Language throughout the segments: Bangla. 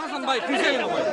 হাসান ভাই পিছিয়ে গেল ভাই।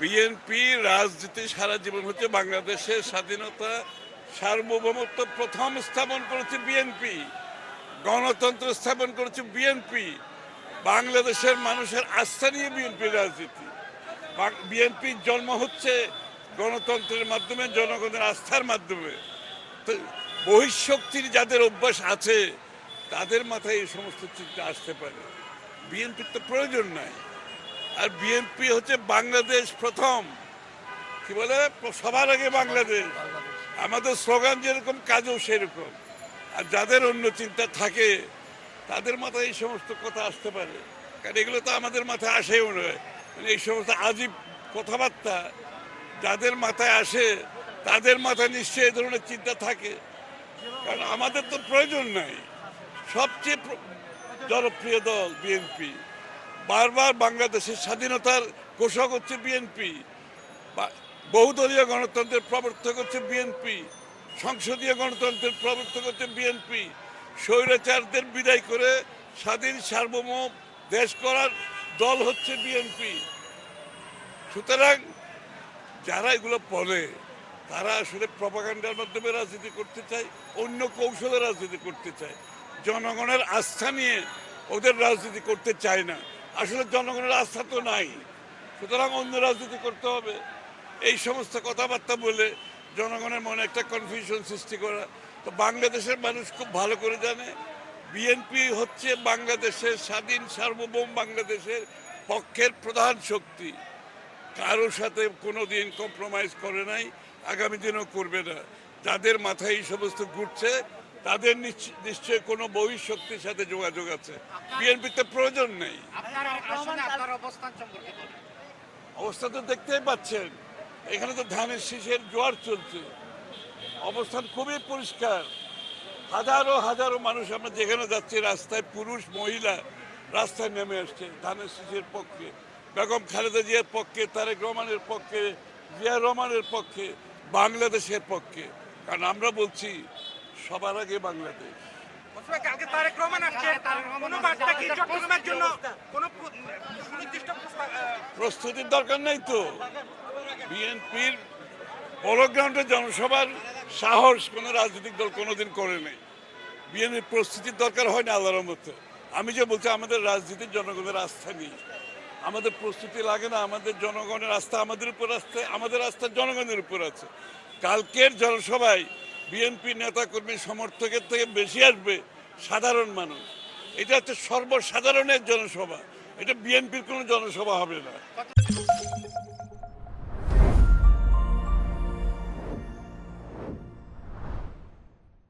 বিএনপি রাজনীতি সারা জীবন হচ্ছে বাংলাদেশের স্বাধীনতা সার্বভৌমত্ব প্রথম স্থাপন করেছে বিএনপি, গণতন্ত্র স্থাপন করেছে বিএনপি, বাংলাদেশের মানুষের আস্থা নিয়ে বিএনপির রাজনীতি। বিএনপির জন্ম হচ্ছে গণতন্ত্রের মাধ্যমে, জনগণের আস্থার মাধ্যমে। তো বহিঃশক্তির যাদের অভ্যাস আছে তাদের মাথায় এই সমস্ত চিন্তা আসতে পারে। বিএনপির তো প্রয়োজন নাই। আর বিএনপি হচ্ছে বাংলাদেশ প্রথম, কি বলে সবার আগে বাংলাদেশ। আমাদের স্লোগান যেরকম কাজও সেরকম। আর যাদের অন্য চিন্তা থাকে তাদের মাথায় এই সমস্ত কথা আসতে পারে, কারণ এগুলো তো আমাদের মাথায় আসেও নয়। মানে এই সমস্ত আজীব কথাবার্তা যাদের মাথায় আসে তাদের মাথায় নিশ্চয়ই এই ধরনের চিন্তা থাকে, কারণ আমাদের তো প্রয়োজন নাই। সবচেয়ে জনপ্রিয় দল বিএনপি, বারবার বাংলাদেশের স্বাধীনতার ঘোষক হচ্ছে বিএনপি, বহুদলীয় গণতন্ত্রের প্রবর্তক হচ্ছে বিএনপি, সংসদীয় গণতন্ত্রের প্রবর্তক হচ্ছে বিএনপি, স্বৈরাচারদের বিদায় করে স্বাধীন সার্বভৌম দেশ করার দল হচ্ছে বিএনপি। সুতরাং যারা এগুলো বলে তারা আসলে প্রপাগান্ডার মাধ্যমে রাজনীতি করতে চায়, অন্য কৌশলে রাজনীতি করতে চায়। জনগণের আস্থা নিয়ে ওদের রাজনীতি করতে চায় না। আসলে জনগণের আস্থা তো নাই, সুতরাং অন্য রাজনীতি করতে হবে। এই সমস্ত কথাবার্তা বলে জনগণের মনে একটা কনফিউশন সৃষ্টি করা। তো বাংলাদেশের মানুষ খুব ভালো করে জানে বিএনপি হচ্ছে বাংলাদেশের স্বাধীন সার্বভৌম বাংলাদেশের পক্ষের প্রধান শক্তি। কারোর সাথে কোনোদিন কম্প্রোমাইজ করে নাই, আগামী দিনও করবে না। যাদের মাথায় এই সমস্ত ঘুরছে তাদের নিশ্চয়ই কোনো বহিঃশক্তির সাথে যোগাযোগ আছে। বিএনপিতে প্রয়োজন নেই। অবস্থা তো দেখতেই পাচ্ছেন, এখানে তো ধানের শীষের জোয়ার চলছে। অবস্থান খুবই পরিষ্কার। হাজারো হাজারো মানুষ আমরা যেখানে যাচ্ছি রাস্তায়, পুরুষ মহিলা রাস্তায় নেমে আসছে ধানের শীষের পক্ষে, বেগম খালেদা জিয়ার পক্ষে, তারেক রহমানের পক্ষে, জিয়া রহমানের পক্ষে, বাংলাদেশের পক্ষে। কারণ আমরা বলছি সবার আগে বাংলাদেশ। প্রস্তুতির দরকার নেই তো। বিএনপির পরগ্রাউন্ডে জনসভার সাহস কোনো রাজনৈতিক দল কোনোদিন করে নেই। বিএনপির প্রস্তুতির দরকার হয় না আল্লাহর রহমতে। আমি যে বলছি আমাদের রাজনীতির জনগণের আস্থা নেই, আমাদের প্রস্তুতি লাগে না। আমাদের জনগণের আস্থা আমাদের উপর আছে, আমাদের আস্থা জনগণের উপর আছে। কালকের জনসভায় বিএনপি নেতাকর্মী সমর্থকের থেকে বেশি আসবে সাধারণ মানুষ। এটা হচ্ছে সর্বসাধারণের জনসভা, এটা বিএনপির কোনো জনসভা হবে না।